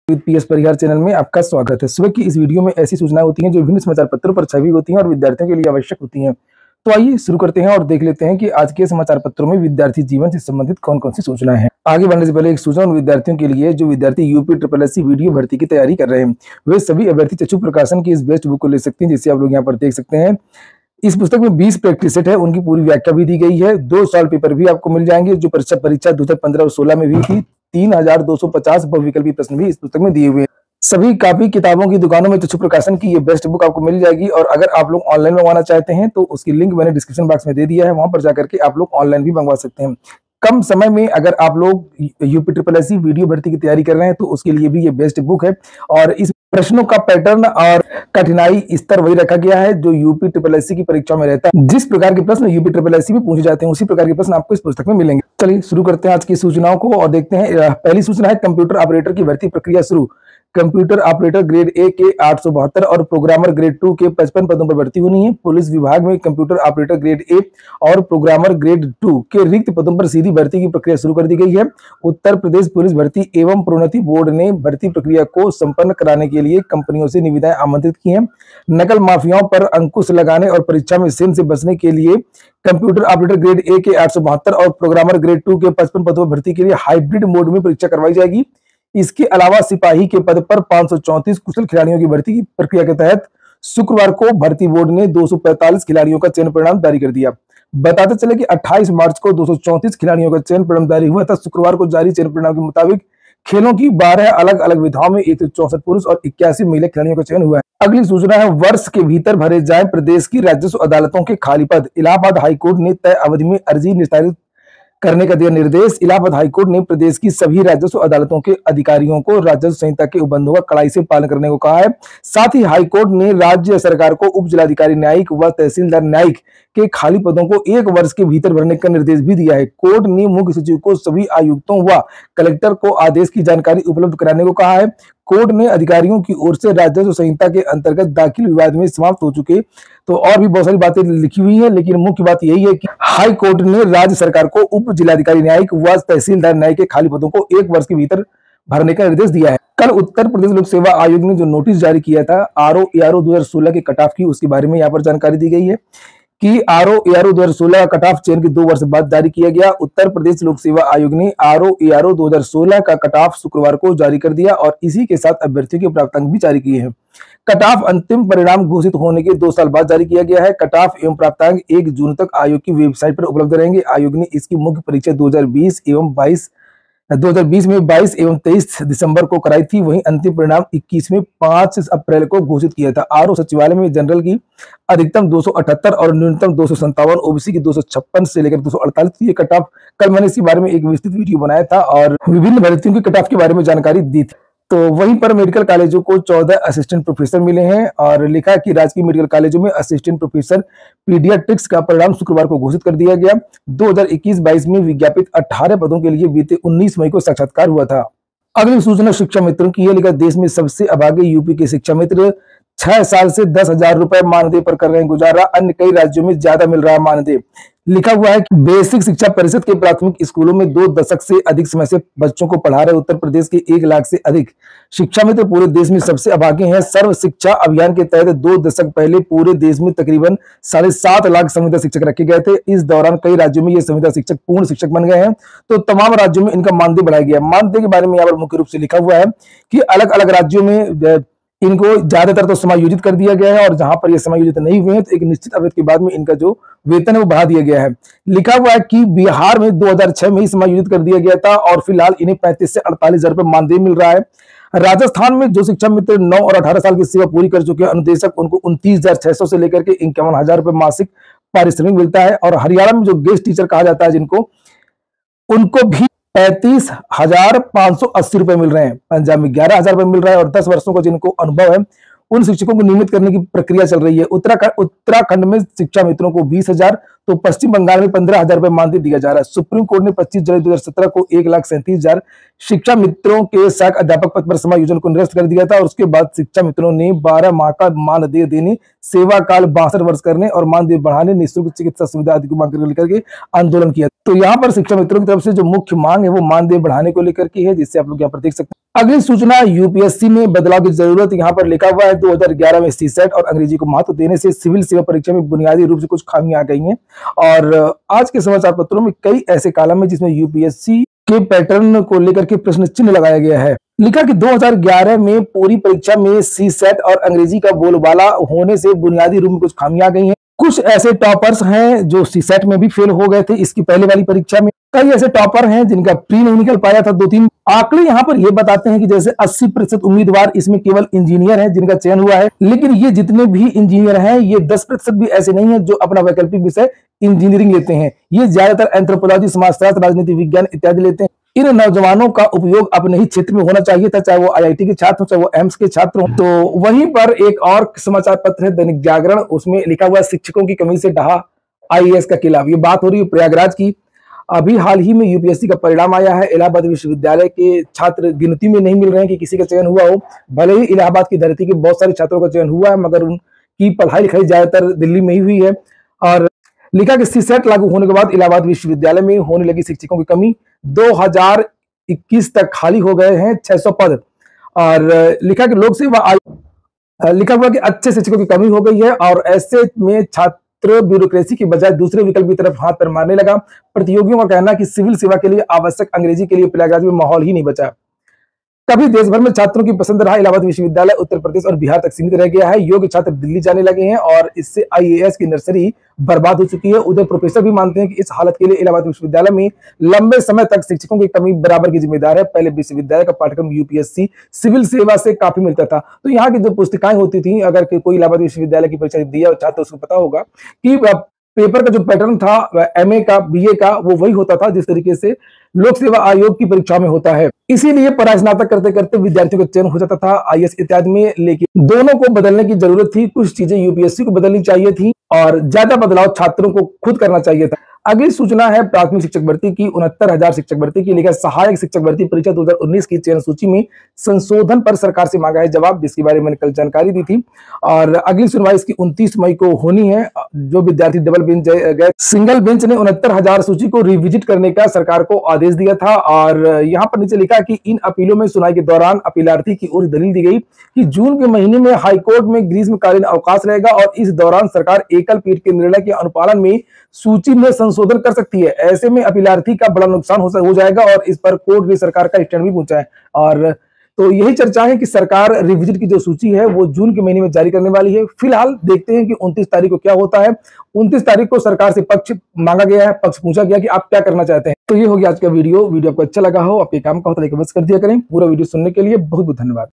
With PS Parihar channel में आपका स्वागत है। सुबह की इस वीडियो में ऐसी सूचनाएं होती हैं जो विभिन्न समाचार पत्रों पर छवि होती हैं और विद्यार्थियों के लिए आवश्यक होती हैं। तो आइए शुरू करते हैं और देख लेते हैं कि आज के समाचार पत्रों में विद्यार्थी जीवन से संबंधित कौन कौन सी सूचनाएं हैं। आगे बढ़ने से पहले एक सूचना उन विद्यार्थियों के लिए जो विद्यार्थी यूपी SSC वीडियो भर्ती की तैयारी कर रहे हैं। वे सभी अभ्यर्थी चक्षु प्रकाशन की इस बेस्ट बुक को ले सकते हैं, जिसे आप लोग यहाँ पर देख सकते हैं। इस पुस्तक में 20 प्रैक्टिस सेट है, उनकी पूरी व्याख्या भी दी गई है। 2 सॉल्व पेपर भी आपको मिल जाएंगे जो परीक्षा 2015 और 16 में हुई थी। 3250 बहुविकल्पी प्रश्न भी इस पुस्तक में दिए हुए हैं। सभी कापी किताबों की दुकानों में चक्षु प्रकाशन की ये बेस्ट बुक आपको मिल जाएगी। और अगर आप लोग ऑनलाइन मंगवाना चाहते हैं तो उसकी लिंक मैंने डिस्क्रिप्शन बॉक्स में दे दिया है, वहां पर जाकर के आप लोग ऑनलाइन भी मंगवा सकते हैं। कम समय में अगर आप लोग यूपी SSC वीडियो भर्ती की तैयारी कर रहे हैं तो उसके लिए भी ये बेस्ट बुक है। और इस प्रश्नों का पैटर्न और कठिनाई स्तर वही रखा गया है जो यूपी SSC की परीक्षा में रहता है। जिस प्रकार के प्रश्न यूपी SSC में पूछे जाते हैं उसी प्रकार के प्रश्न आपको इस पुस्तक में मिलेंगे। चलिए शुरू करते हैं आज की सूचनाओं को और देखते हैं। पहली सूचना है कंप्यूटर ऑपरेटर की भर्ती प्रक्रिया शुरू। कंप्यूटर ऑपरेटर ग्रेड ए के 872 और प्रोग्रामर ग्रेड 2 के 55 पदों पर भर्ती होनी है। पुलिस विभाग में कंप्यूटर ऑपरेटर ग्रेड ए और प्रोग्रामर ग्रेड 2 के रिक्त पदों पर सीधी भर्ती की प्रक्रिया शुरू कर दी गई है। उत्तर प्रदेश पुलिस भर्ती एवं प्रोन्नति बोर्ड ने भर्ती प्रक्रिया को संपन्न कराने के लिए कंपनियों से निविदाएं आमंत्रित की हैं। नकल माफियाओं पर अंकुश लगाने और परीक्षा में सेम से बचने के लिए कंप्यूटर ऑपरेटर ग्रेड ए के 872 और प्रोग्रामर ग्रेड 2 के 55 पदों पर भर्ती के लिए हाइब्रिड मोड में परीक्षा करवाई जाएगी। इसके अलावा सिपाही के पद पर 534 कुशल खिलाड़ियों की भर्ती की प्रक्रिया के तहत शुक्रवार को भर्ती बोर्ड ने 245 खिलाड़ियों का चयन परिणाम जारी कर दिया। बताते चले कि 28 मार्च को 234 खिलाड़ियों का चयन परिणाम जारी हुआ था। शुक्रवार को जारी चयन परिणाम के मुताबिक खेलों की 12 अलग अलग विधाओं में 164 पुरुष और 81 महिला खिलाड़ियों का चयन हुआ है। अगली सूचना है वर्ष के भीतर भरे जाए प्रदेश की राजस्व अदालतों के खाली पद। इलाहाबाद हाईकोर्ट ने तय अवधि में अर्जी निस्तारित करने का दिया निर्देश। इलाहाबाद हाईकोर्ट ने प्रदेश की सभी राजस्व अदालतों के अधिकारियों को राजस्व संहिता के उपबंधों का कड़ाई से पालन करने को कहा है। साथ ही हाईकोर्ट ने राज्य सरकार को उप जिलाधिकारी न्यायिक व तहसीलदार न्यायिक के खाली पदों को 1 वर्ष के भीतर भरने का निर्देश भी दिया है। कोर्ट ने मुख्य सचिव को सभी आयुक्तों व कलेक्टर को आदेश की जानकारी उपलब्ध कराने को कहा है। कोर्ट ने अधिकारियों की ओर से राजस्व संहिता के अंतर्गत दाखिल विवाद में समाप्त हो चुके तो और भी बहुत सारी बातें लिखी हुई है, लेकिन मुख्य बात यही है कि हाई कोर्ट ने राज्य सरकार को उप जिलाधिकारी न्यायिक व तहसीलदार न्यायिक के खाली पदों को 1 वर्ष के भीतर भरने का निर्देश दिया है। कल उत्तर प्रदेश लोक सेवा आयोग ने जो नोटिस जारी किया था RO-ARO 2016 के कट ऑफ की, उसके बारे में यहाँ पर जानकारी दी गई है कि RO-ARO 2016 का कट ऑफ चयन के 2 वर्ष बाद जारी किया गया। उत्तर प्रदेश लोक सेवा आयोग ने RO-ARO 2016 का कट ऑफ शुक्रवार को जारी कर दिया और इसी के साथ अभ्यर्थियों के प्राप्तांक भी जारी किए हैं। कट ऑफ अंतिम परिणाम घोषित होने के 2 साल बाद जारी किया गया है। कट ऑफ एवं प्राप्तांक 1 जून तक आयोग की वेबसाइट पर उपलब्ध रहेंगे। आयोग ने इसकी मुख्य परीक्षा 2020 में 22 एवं 23 दिसंबर को कराई थी। वहीं अंतिम परिणाम 21 में 5 अप्रैल को घोषित किया था। RO सचिवालय में जनरल की अधिकतम 278 और न्यूनतम 257, ओबीसी की 256 से लेकर 248 की कट ऑफ। कल मैंने इसी बारे में एक विस्तृत वीडियो बनाया था और विभिन्न भर्तियों की कट ऑफ के बारे में जानकारी दी थी। तो वहीं पर मेडिकल कॉलेजों को 14 असिस्टेंट प्रोफेसर मिले हैं और लिखा कि राजकीय मेडिकल कॉलेजों में असिस्टेंट प्रोफेसर पीडियाट्रिक्स का परिणाम शुक्रवार को घोषित कर दिया गया। 2021-22 में विज्ञापित 18 पदों के लिए बीते 19 मई को साक्षात्कार हुआ था। अगली सूचना शिक्षा मित्रों की है। लिखा देश में सबसे अभागे यूपी के शिक्षा मित्र 6 साल से 10,000 रुपए मानदेय पर कर रहे हैं गुजारा। अन्य कई राज्यों में ज्यादा मिल रहा है मानदेय। लिखा हुआ है कि बेसिक शिक्षा परिषद के प्राथमिक स्कूलों में 2 दशक से अधिक समय से बच्चों को पढ़ा रहे उत्तर प्रदेश के 1 लाख से अधिक शिक्षा मित्र पूरे देश में सबसे अभागे हैं। सर्व शिक्षा अभियान के तहत 2 दशक पहले पूरे देश में तकरीबन 7.5 लाख संविदा शिक्षक रखे गए थे। इस दौरान कई राज्यों में ये संविदा शिक्षक पूर्ण शिक्षक बन गए हैं, तो तमाम राज्यों में इनका मानदेय बढ़ाया गया। मानदेय के बारे में यहाँ पर मुख्य रूप से लिखा हुआ है कि अलग अलग राज्यों में इनको ज्यादातर तो समायोजित कर दिया गया है और जहां पर ये समायोजित नहीं हुए हैं तो एक निश्चित अवधि के बाद में इनका जो वेतन है वो बढ़ा दिया गया है। लिखा हुआ है कि बिहार में 2006 में ही समायोजित कर दिया गया था और फिलहाल इन्हें 35 से 48 हजार रुपए मानदेय मिल रहा है। राजस्थान में जो शिक्षा मित्र 9 और 18 साल की सेवा पूरी कर चुके हैं अनुदेशक, उनको 29,600 से लेकर के 51,000 रुपए मासिक पारिश्रमिक मिलता है। और हरियाणा में जो गेस्ट टीचर कहा जाता है जिनको, उनको भी 35,580 रुपए मिल रहे हैं। पंजाब में 11,000 रुपए मिल रहा है और 10 वर्षों का जिनको अनुभव है उन शिक्षकों को नियमित करने की प्रक्रिया चल रही है। उत्तराखंड में शिक्षा मित्रों को 20,000 तो पश्चिम बंगाल में 15,000 रुपए मानदेय दिया जा रहा है। सुप्रीम कोर्ट ने 25 जुलाई 2017 को 1,37,000 शिक्षा मित्रों के सहायक अध्यापक पद पर समायोजन को निरस्त कर दिया था और उसके बाद शिक्षा मित्रों ने 12 माह का मानदेय देने, सेवा काल 62 वर्ष करने और मानदेय बढ़ाने, निःशुल्क चिकित्सा सुविधा आदि को मांग लेकर के आंदोलन किया। तो यहाँ पर शिक्षा मित्रों की तरफ से जो मुख्य मांग है वो मानदेय बढ़ाने को लेकर के है, जिससे आप लोग यहाँ पर देख सकते हैं। अगली सूचना, यूपीएससी में बदलाव की जरूरत। यहाँ पर लिखा हुआ है 2011 में सीसेट और अंग्रेजी को महत्व देने से सिविल सेवा परीक्षा में बुनियादी रूप से कुछ खामियां आ गई हैं। और आज के समाचार पत्रों में कई ऐसे कॉलम है जिसमें यूपीएससी के पैटर्न को लेकर के प्रश्न चिन्ह लगाया गया है। लिखा कि 2011 में पूरी परीक्षा में सीसेट और अंग्रेजी का बोलबाला होने से बुनियादी रूप में कुछ खामियां आ गई हैं। कुछ ऐसे टॉपर्स हैं जो सीसेट में भी फेल हो गए थे इसकी पहले वाली परीक्षा में। कई ऐसे टॉपर हैं जिनका प्री नहीं निकल पाया था। 2-3 आंकड़े यहाँ पर ये बताते हैं कि जैसे 80% उम्मीदवार इसमें केवल इंजीनियर हैं जिनका चयन हुआ है, लेकिन ये जितने भी इंजीनियर हैं ये 10% भी ऐसे नहीं है जो अपना वैकल्पिक विषय इंजीनियरिंग लेते हैं। ये ज्यादातर एंथ्रोपोलॉजी, समाजशास्त्र, राजनीति विज्ञान इत्यादि लेते हैं। इन नौजवानों का उपयोग अपने ही क्षेत्र में होना चाहिए था, चाहे वो आईआईटी के छात्र हो, चाहे वो एम्स के छात्र हो। तो वहीं पर एक और समाचार पत्र है दैनिक जागरण, उसमें लिखा हुआ शिक्षकों की कमी से ढहा आईएएस का किला। ये बात हो रही है प्रयागराज की। अभी हाल ही में यूपीएससी का परिणाम आया है। इलाहाबाद विश्वविद्यालय के छात्र गिनती में नहीं मिल रहे हैं कि किसी का चयन हुआ हो। भले ही इलाहाबाद की धरती के बहुत सारे छात्रों का चयन हुआ है, मगर उनकी पढ़ाई लिखाई ज्यादातर दिल्ली में ही हुई है। और लिखा कि सीसेट लागू होने के बाद इलाहाबाद विश्वविद्यालय में होने लगी शिक्षकों की कमी। 2021 तक खाली हो गए हैं 600 पद। और लिखा कि लोक सेवा आयोग, लिखा हुआ कि अच्छे शिक्षकों की कमी हो गई है और ऐसे में छात्र ब्यूरोक्रेसी की बजाय दूसरे विकल्प की तरफ हाथ पैर मारने लगा। प्रतियोगियों का कहना है कि सिविल सेवा के लिए आवश्यक अंग्रेजी के लिए प्रयागराज में माहौल ही नहीं बचा। कभी देश भर में छात्रों की पसंद रहा इलाहाबाद विश्वविद्यालय उत्तर प्रदेश और बिहार तक सीमित रह गया है। योग्य छात्र दिल्ली जाने लगे हैं और इससे आईएएस की नर्सरी बर्बाद हो चुकी है। उधर प्रोफेसर भी मानते हैं कि इस हालत के लिए इलाहाबाद विश्वविद्यालय में लंबे समय तक शिक्षकों की कमी बराबर की जिम्मेदार है। पहले विश्वविद्यालय का पाठ्यक्रम यूपीएससी सिविल सेवा से काफी मिलता था, तो यहाँ की जो पुस्तिकाएं होती थी, अगर कोई इलाहाबाद विश्वविद्यालय की परीक्षा दिया छात्र उसको पता होगा कि पेपर का जो पैटर्न था एमए का, बीए का, वो वही होता था जिस तरीके से लोक सेवा आयोग की परीक्षा में होता है। इसीलिए परास्नातक करते करते विद्यार्थियों का चयन हो जाता था आईएएस इत्यादि में। लेकिन दोनों को बदलने की जरूरत थी। कुछ चीजें यूपीएससी को बदलनी चाहिए थी और ज्यादा बदलाव छात्रों को खुद करना चाहिए था। अगली सूचना है प्राथमिक शिक्षक भर्ती की। 69,000 शिक्षक भर्ती की। लेकिन सहायक शिक्षक भर्ती परीक्षा 2019 की चयन सूची में संशोधन पर सरकार से मांगा है जवाब, जिसके बारे में मैंने कल जानकारी दी थी। और अगली सुनवाई इसकी 29 मई को होनी है। जो विद्यार्थी डबल बेंच गए, सिंगल बेंच ने 69,000 सूची को रिविजिट करने का सरकार को आदेश दिया था। और यहाँ पर नीचे लिखा कि इन अपीलों में सुनवाई के दौरान अपीलार्थी की ओर दलील दी गई कि जून के महीने में हाईकोर्ट में ग्रीष्मकालीन अवकाश रहेगा और इस दौरान सरकार एकल पीठ के निर्णय के अनुपालन में सूची में संशोधन कर सकती है। ऐसे में अपीलार्थी का बड़ा नुकसान हो जाएगा और इस पर कोर्ट ने सरकार का स्टैंड भी पूछा है। और तो यही चर्चा है कि सरकार रिविजिट की जो सूची है वो जून के महीने में जारी करने वाली है। फिलहाल देखते हैं कि 29 तारीख को क्या होता है। 29 तारीख को सरकार से पक्ष मांगा गया है, पक्ष पूछा गया कि आप क्या करना चाहते हैं। तो ये हो गया आज का वीडियो। आपको अच्छा लगा हो, आपके काम का हो तो लाइक बस कर दिया करें। पूरा वीडियो सुनने के लिए बहुत बहुत धन्यवाद।